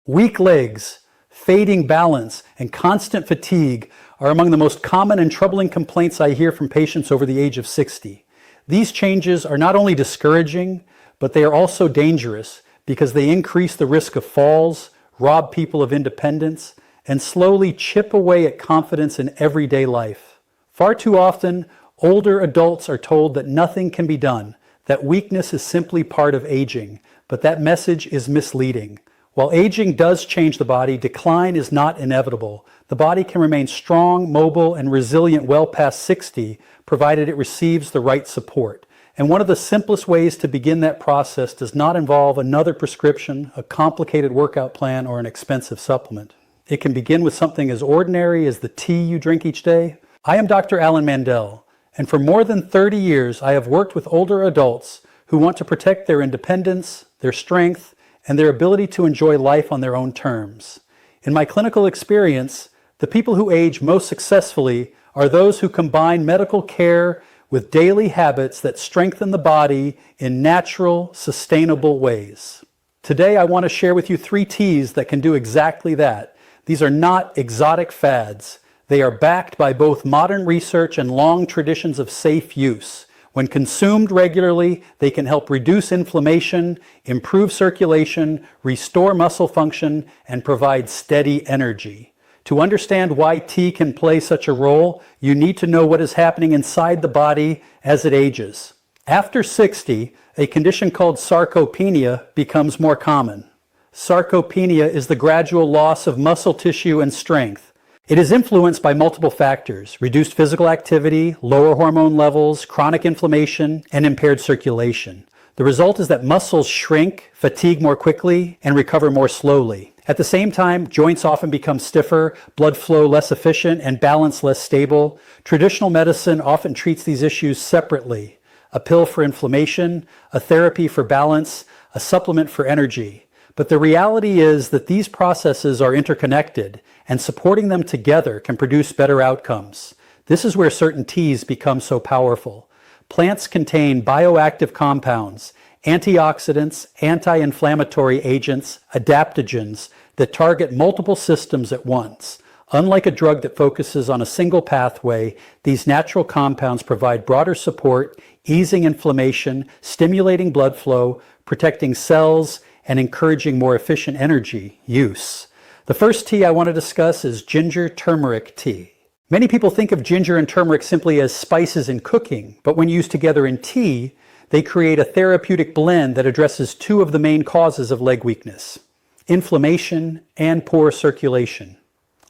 Weak legs, fading balance, and constant fatigue are among the most common and troubling complaints I hear from patients over the age of 60. These changes are not only discouraging, but they are also dangerous because they increase the risk of falls, rob people of independence, and slowly chip away at confidence in everyday life. Far too often, older adults are told that nothing can be done, that weakness is simply part of aging, but that message is misleading. While aging does change the body, decline is not inevitable. The body can remain strong, mobile, and resilient well past 60, provided it receives the right support. And one of the simplest ways to begin that process does not involve another prescription, a complicated workout plan, or an expensive supplement. It can begin with something as ordinary as the tea you drink each day. I am Dr. Alan Mandell, and for more than 30 years, I have worked with older adults who want to protect their independence, their strength, and their ability to enjoy life on their own terms. In my clinical experience, the people who age most successfully are those who combine medical care with daily habits that strengthen the body in natural, sustainable ways. Today, I want to share with you 3 teas that can do exactly that. These are not exotic fads. They are backed by both modern research and long traditions of safe use. When consumed regularly, they can help reduce inflammation, improve circulation, restore muscle function, and provide steady energy. To understand why tea can play such a role, you need to know what is happening inside the body as it ages. After 60, a condition called sarcopenia becomes more common. Sarcopenia is the gradual loss of muscle tissue and strength. It is influenced by multiple factors: reduced physical activity, lower hormone levels, chronic inflammation, and impaired circulation. The result is that muscles shrink, fatigue more quickly, and recover more slowly. At the same time, joints often become stiffer, blood flow less efficient, and balance less stable. Traditional medicine often treats these issues separately: a pill for inflammation, a therapy for balance, a supplement for energy. But the reality is that these processes are interconnected, and supporting them together can produce better outcomes. This is where certain teas become so powerful. Plants contain bioactive compounds, antioxidants, anti-inflammatory agents, adaptogens that target multiple systems at once. Unlike a drug that focuses on a single pathway, these natural compounds provide broader support, easing inflammation, stimulating blood flow, protecting cells, and encouraging more efficient energy use. The first tea I want to discuss is ginger turmeric tea. Many people think of ginger and turmeric simply as spices in cooking, but when used together in tea, they create a therapeutic blend that addresses 2 of the main causes of leg weakness: inflammation and poor circulation.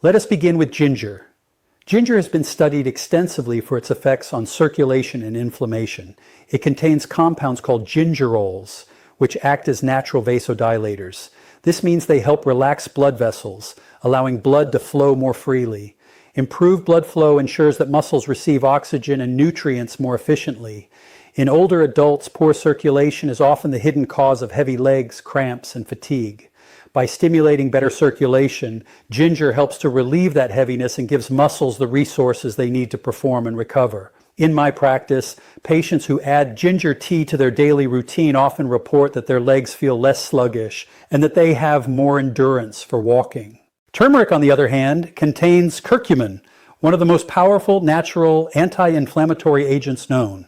Let us begin with ginger. Ginger has been studied extensively for its effects on circulation and inflammation. It contains compounds called gingerols, which act as natural vasodilators. This means they help relax blood vessels, allowing blood to flow more freely. Improved blood flow ensures that muscles receive oxygen and nutrients more efficiently. In older adults, poor circulation is often the hidden cause of heavy legs, cramps, and fatigue. By stimulating better circulation, ginger helps to relieve that heaviness and gives muscles the resources they need to perform and recover. In my practice, patients who add ginger tea to their daily routine often report that their legs feel less sluggish and that they have more endurance for walking. Turmeric, on the other hand, contains curcumin, one of the most powerful natural anti-inflammatory agents known.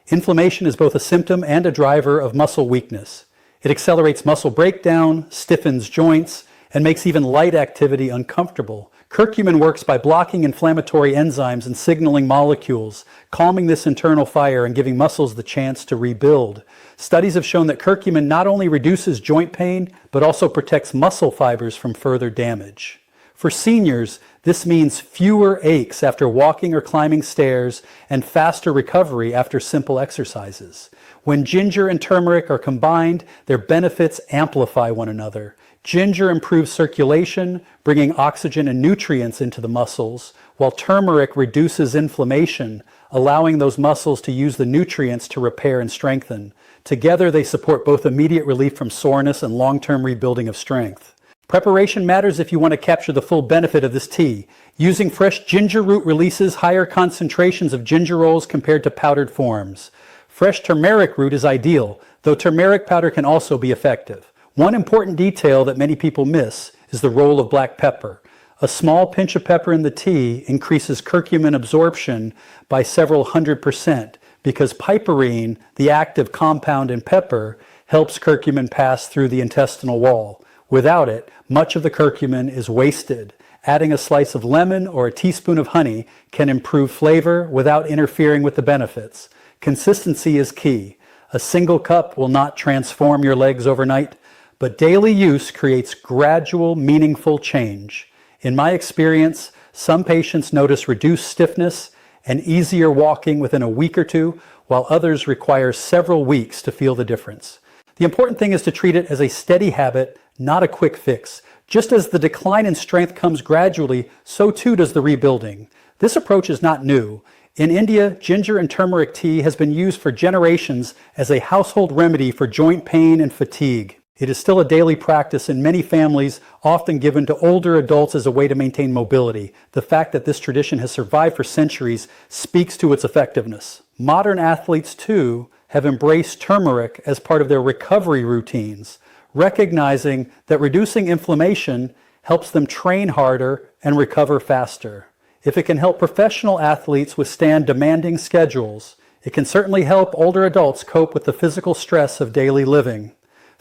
Inflammation is both a symptom and a driver of muscle weakness. It accelerates muscle breakdown, stiffens joints, and makes even light activity uncomfortable. Curcumin works by blocking inflammatory enzymes and signaling molecules, calming this internal fire and giving muscles the chance to rebuild. Studies have shown that curcumin not only reduces joint pain, but also protects muscle fibers from further damage. For seniors, this means fewer aches after walking or climbing stairs and faster recovery after simple exercises. When ginger and turmeric are combined, their benefits amplify one another. Ginger improves circulation, bringing oxygen and nutrients into the muscles, while turmeric reduces inflammation, allowing those muscles to use the nutrients to repair and strengthen. Together, they support both immediate relief from soreness and long-term rebuilding of strength. Preparation matters if you want to capture the full benefit of this tea. Using fresh ginger root releases higher concentrations of gingerols compared to powdered forms. Fresh turmeric root is ideal, though turmeric powder can also be effective. One important detail that many people miss is the role of black pepper. A small pinch of pepper in the tea increases curcumin absorption by several 100% because piperine, the active compound in pepper, helps curcumin pass through the intestinal wall. Without it, much of the curcumin is wasted. Adding a slice of lemon or a teaspoon of honey can improve flavor without interfering with the benefits. Consistency is key. A single cup will not transform your legs overnight, but daily use creates gradual, meaningful change. In my experience, some patients notice reduced stiffness and easier walking within a week or two, while others require several weeks to feel the difference. The important thing is to treat it as a steady habit, not a quick fix. Just as the decline in strength comes gradually, so too does the rebuilding. This approach is not new. In India, ginger and turmeric tea has been used for generations as a household remedy for joint pain and fatigue. It is still a daily practice in many families, often given to older adults as a way to maintain mobility. The fact that this tradition has survived for centuries speaks to its effectiveness. Modern athletes, too, have embraced turmeric as part of their recovery routines, recognizing that reducing inflammation helps them train harder and recover faster. If it can help professional athletes withstand demanding schedules, it can certainly help older adults cope with the physical stress of daily living.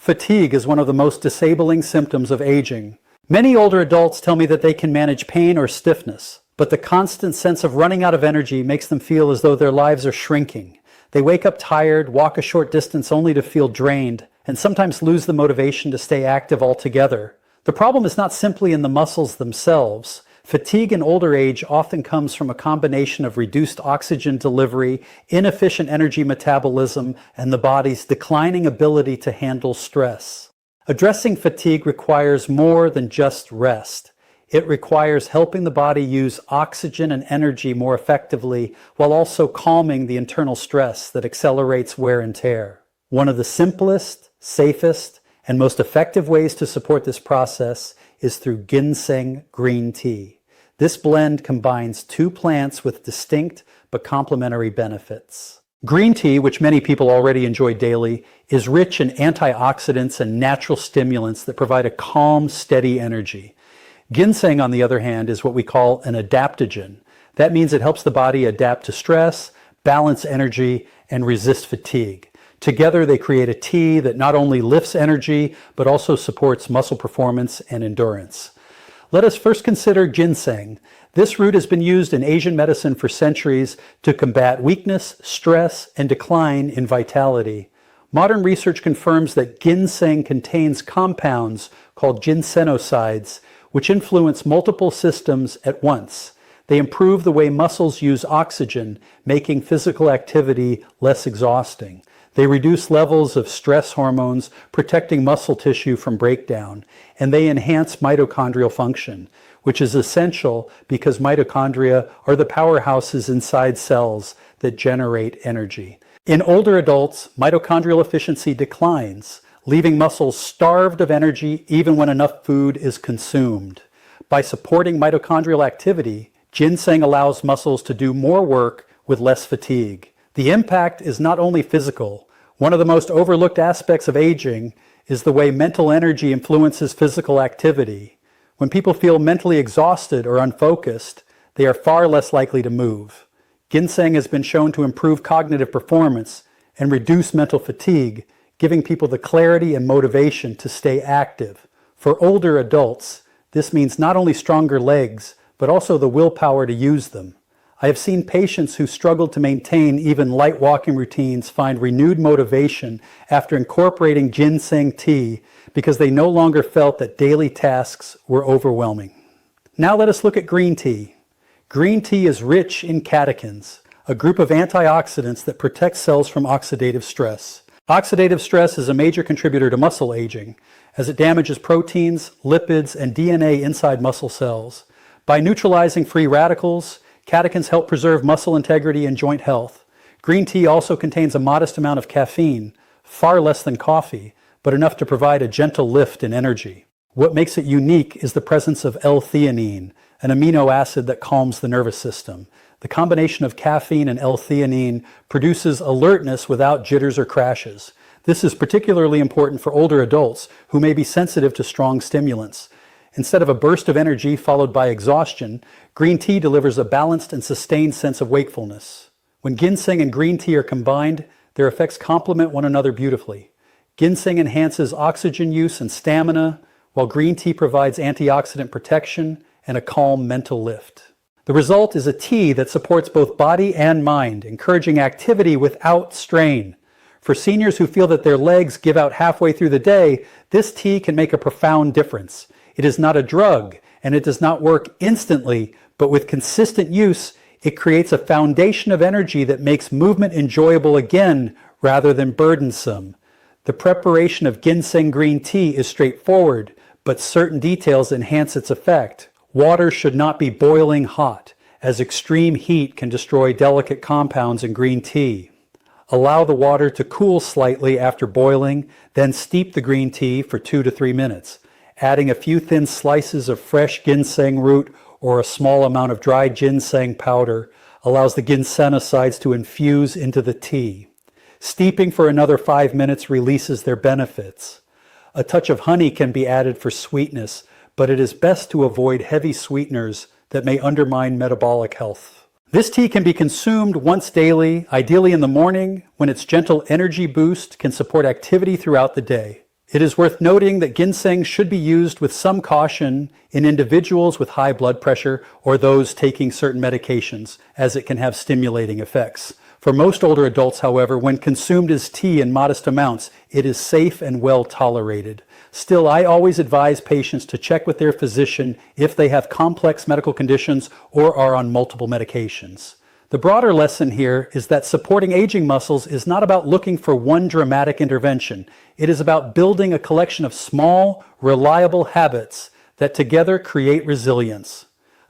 Fatigue is one of the most disabling symptoms of aging. Many older adults tell me that they can manage pain or stiffness, but the constant sense of running out of energy makes them feel as though their lives are shrinking. They wake up tired, walk a short distance only to feel drained, and sometimes lose the motivation to stay active altogether. The problem is not simply in the muscles themselves. Fatigue in older age often comes from a combination of reduced oxygen delivery, inefficient energy metabolism, and the body's declining ability to handle stress. Addressing fatigue requires more than just rest. It requires helping the body use oxygen and energy more effectively while also calming the internal stress that accelerates wear and tear. One of the simplest, safest, and most effective ways to support this process is through Ginseng Green Tea. This blend combines two plants with distinct but complementary benefits. Green tea, which many people already enjoy daily, is rich in antioxidants and natural stimulants that provide a calm, steady energy. Ginseng, on the other hand, is what we call an adaptogen. That means it helps the body adapt to stress, balance energy, and resist fatigue. Together, they create a tea that not only lifts energy, but also supports muscle performance and endurance. Let us first consider ginseng. This root has been used in Asian medicine for centuries to combat weakness, stress, and decline in vitality. Modern research confirms that ginseng contains compounds called ginsenosides, which influence multiple systems at once. They improve the way muscles use oxygen, making physical activity less exhausting. They reduce levels of stress hormones, protecting muscle tissue from breakdown, and they enhance mitochondrial function, which is essential because mitochondria are the powerhouses inside cells that generate energy. In older adults, mitochondrial efficiency declines, leaving muscles starved of energy even when enough food is consumed. By supporting mitochondrial activity, ginseng allows muscles to do more work with less fatigue. The impact is not only physical. One of the most overlooked aspects of aging is the way mental energy influences physical activity. When people feel mentally exhausted or unfocused, they are far less likely to move. Ginseng has been shown to improve cognitive performance and reduce mental fatigue, giving people the clarity and motivation to stay active. For older adults, this means not only stronger legs, but also the willpower to use them. I have seen patients who struggled to maintain even light walking routines find renewed motivation after incorporating ginseng tea because they no longer felt that daily tasks were overwhelming. Now let us look at green tea. Green tea is rich in catechins, a group of antioxidants that protect cells from oxidative stress. Oxidative stress is a major contributor to muscle aging, as it damages proteins, lipids, and DNA inside muscle cells. By neutralizing free radicals, catechins help preserve muscle integrity and joint health. Green tea also contains a modest amount of caffeine, far less than coffee, but enough to provide a gentle lift in energy. What makes it unique is the presence of L-theanine, an amino acid that calms the nervous system. The combination of caffeine and L-theanine produces alertness without jitters or crashes. This is particularly important for older adults who may be sensitive to strong stimulants. Instead of a burst of energy followed by exhaustion, green tea delivers a balanced and sustained sense of wakefulness. When ginseng and green tea are combined, their effects complement one another beautifully. Ginseng enhances oxygen use and stamina, while green tea provides antioxidant protection and a calm mental lift. The result is a tea that supports both body and mind, encouraging activity without strain. For seniors who feel that their legs give out halfway through the day, this tea can make a profound difference. It is not a drug, and it does not work instantly, but with consistent use, it creates a foundation of energy that makes movement enjoyable again rather than burdensome. The preparation of ginseng green tea is straightforward, but certain details enhance its effect. Water should not be boiling hot, as extreme heat can destroy delicate compounds in green tea. Allow the water to cool slightly after boiling, then steep the green tea for 2 to 3 minutes. Adding a few thin slices of fresh ginseng root or a small amount of dried ginseng powder allows the ginsenosides to infuse into the tea. Steeping for another 5 minutes releases their benefits. A touch of honey can be added for sweetness, but it is best to avoid heavy sweeteners that may undermine metabolic health. This tea can be consumed once daily, ideally in the morning, when its gentle energy boost can support activity throughout the day. It is worth noting that ginseng should be used with some caution in individuals with high blood pressure or those taking certain medications, as it can have stimulating effects. For most older adults, however, when consumed as tea in modest amounts, it is safe and well tolerated. Still, I always advise patients to check with their physician if they have complex medical conditions or are on multiple medications. The broader lesson here is that supporting aging muscles is not about looking for one dramatic intervention. It is about building a collection of small, reliable habits that together create resilience.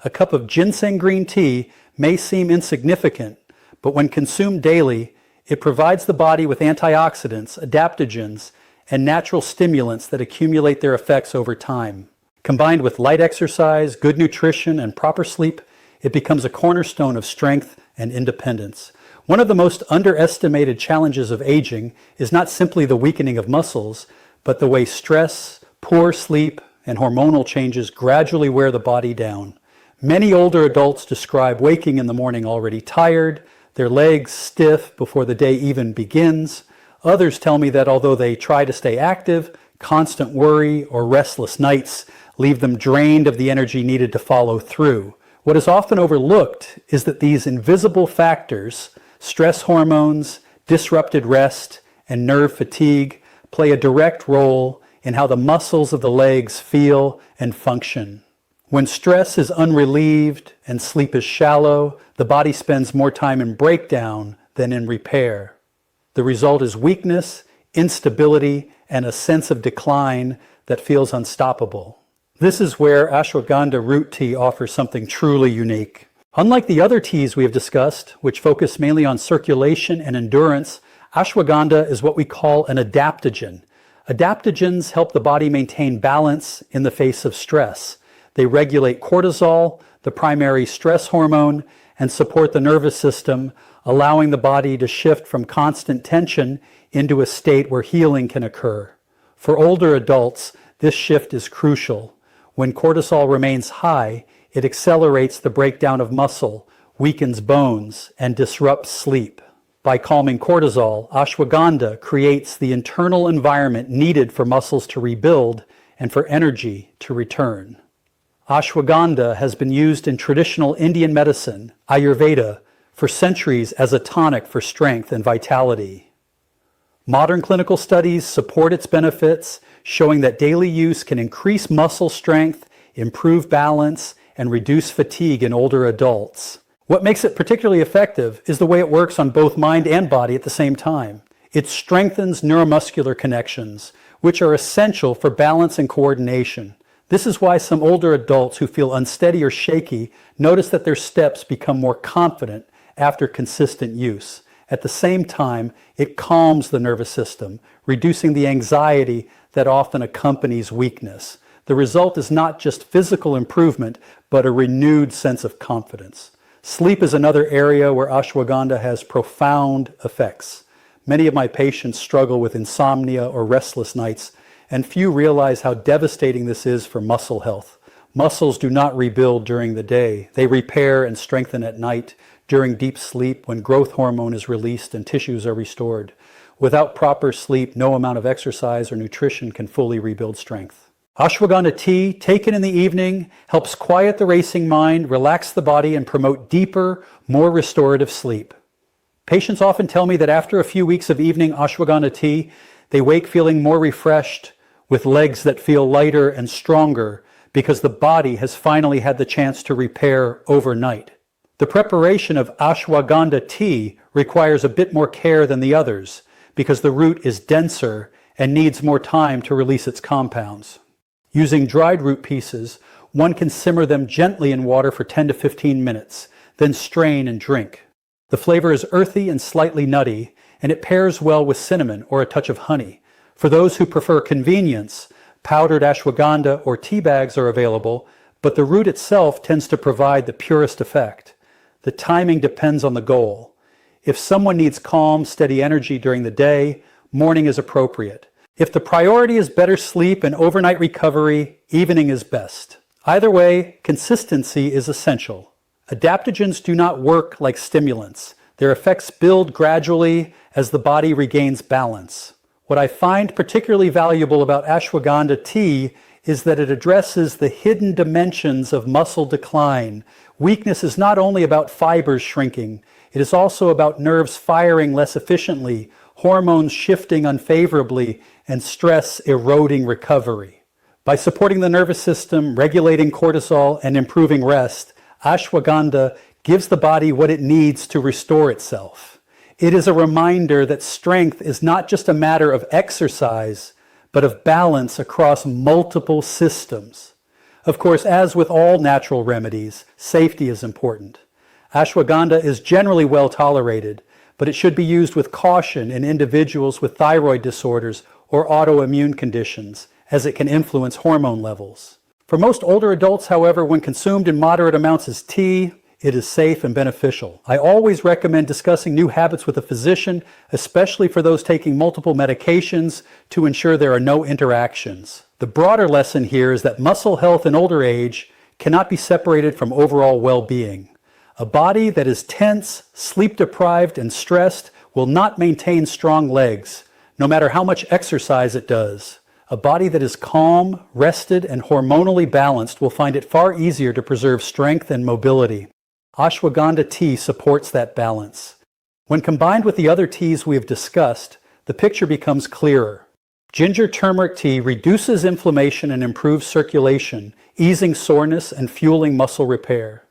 A cup of ginseng green tea may seem insignificant, but when consumed daily, it provides the body with antioxidants, adaptogens, and natural stimulants that accumulate their effects over time. Combined with light exercise, good nutrition, and proper sleep, it becomes a cornerstone of strength and independence. One of the most underestimated challenges of aging is not simply the weakening of muscles, but the way stress, poor sleep, and hormonal changes gradually wear the body down. Many older adults describe waking in the morning already tired, their legs stiff before the day even begins. Others tell me that although they try to stay active, constant worry or restless nights leave them drained of the energy needed to follow through. What is often overlooked is that these invisible factors, stress hormones, disrupted rest, and nerve fatigue, play a direct role in how the muscles of the legs feel and function. When stress is unrelieved and sleep is shallow, the body spends more time in breakdown than in repair. The result is weakness, instability, and a sense of decline that feels unstoppable. This is where ashwagandha root tea offers something truly unique. Unlike the other teas we have discussed, which focus mainly on circulation and endurance, ashwagandha is what we call an adaptogen. Adaptogens help the body maintain balance in the face of stress. They regulate cortisol, the primary stress hormone, and support the nervous system, allowing the body to shift from constant tension into a state where healing can occur. For older adults, this shift is crucial. When cortisol remains high, it accelerates the breakdown of muscle, weakens bones, and disrupts sleep. By calming cortisol, ashwagandha creates the internal environment needed for muscles to rebuild and for energy to return. Ashwagandha has been used in traditional Indian medicine, Ayurveda, for centuries as a tonic for strength and vitality. Modern clinical studies support its benefits, showing that daily use can increase muscle strength, improve balance, and reduce fatigue in older adults. What makes it particularly effective is the way it works on both mind and body at the same time. It strengthens neuromuscular connections, which are essential for balance and coordination. This is why some older adults who feel unsteady or shaky notice that their steps become more confident after consistent use. At the same time, it calms the nervous system, reducing the anxiety that often accompanies weakness. The result is not just physical improvement, but a renewed sense of confidence. Sleep is another area where ashwagandha has profound effects. Many of my patients struggle with insomnia or restless nights, and few realize how devastating this is for muscle health. Muscles do not rebuild during the day. They repair and strengthen at night during deep sleep when growth hormone is released and tissues are restored. Without proper sleep, no amount of exercise or nutrition can fully rebuild strength. Ashwagandha tea, taken in the evening, helps quiet the racing mind, relax the body, and promote deeper, more restorative sleep. Patients often tell me that after a few weeks of evening ashwagandha tea, they wake feeling more refreshed, with legs that feel lighter and stronger, because the body has finally had the chance to repair overnight. The preparation of ashwagandha tea requires a bit more care than the others, because the root is denser and needs more time to release its compounds. Using dried root pieces, one can simmer them gently in water for 10 to 15 minutes, then strain and drink. The flavor is earthy and slightly nutty, and it pairs well with cinnamon or a touch of honey. For those who prefer convenience, powdered ashwagandha or tea bags are available, but the root itself tends to provide the purest effect. The timing depends on the goal. If someone needs calm, steady energy during the day, morning is appropriate. If the priority is better sleep and overnight recovery, evening is best. Either way, consistency is essential. Adaptogens do not work like stimulants. Their effects build gradually as the body regains balance. What I find particularly valuable about ashwagandha tea is that it addresses the hidden dimensions of muscle decline. Weakness is not only about fibers shrinking, it is also about nerves firing less efficiently, hormones shifting unfavorably, and stress eroding recovery. By supporting the nervous system, regulating cortisol, and improving rest, ashwagandha gives the body what it needs to restore itself. It is a reminder that strength is not just a matter of exercise, but of balance across multiple systems. Of course, as with all natural remedies, safety is important. Ashwagandha is generally well tolerated, but it should be used with caution in individuals with thyroid disorders or autoimmune conditions, as it can influence hormone levels. For most older adults, however, when consumed in moderate amounts as tea, it is safe and beneficial. I always recommend discussing new habits with a physician, especially for those taking multiple medications, to ensure there are no interactions. The broader lesson here is that muscle health in older age cannot be separated from overall well-being. A body that is tense, sleep-deprived, and stressed will not maintain strong legs, no matter how much exercise it does. A body that is calm, rested, and hormonally balanced will find it far easier to preserve strength and mobility. Ashwagandha tea supports that balance. When combined with the other teas we have discussed, the picture becomes clearer. Ginger turmeric tea reduces inflammation and improves circulation, easing soreness and fueling muscle repair.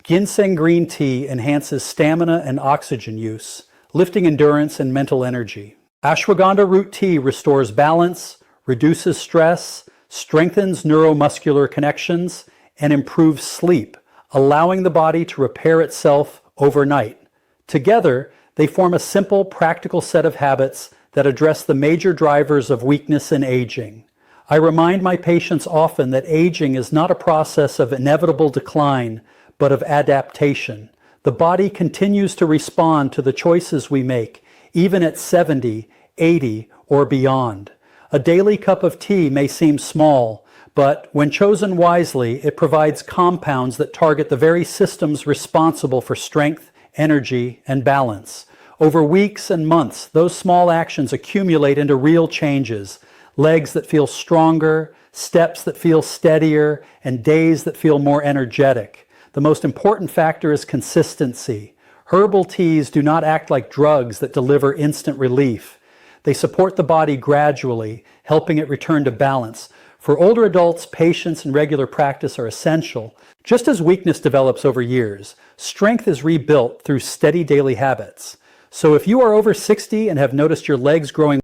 Ginseng Green Tea enhances stamina and oxygen use, lifting endurance and mental energy. Ashwagandha root tea restores balance, reduces stress, strengthens neuromuscular connections, and improves sleep, allowing the body to repair itself overnight. Together, they form a simple, practical set of habits that address the major drivers of weakness and aging. I remind my patients often that aging is not a process of inevitable decline, but of adaptation. The body continues to respond to the choices we make, even at 70, 80, or beyond. A daily cup of tea may seem small, but when chosen wisely, it provides compounds that target the very systems responsible for strength, energy, and balance. Over weeks and months, those small actions accumulate into real changes. Legs that feel stronger, steps that feel steadier, and days that feel more energetic. The most important factor is consistency. Herbal teas do not act like drugs that deliver instant relief. They support the body gradually, helping it return to balance. For older adults, patience and regular practice are essential. Just as weakness develops over years, strength is rebuilt through steady daily habits. So if you are over 60 and have noticed your legs growing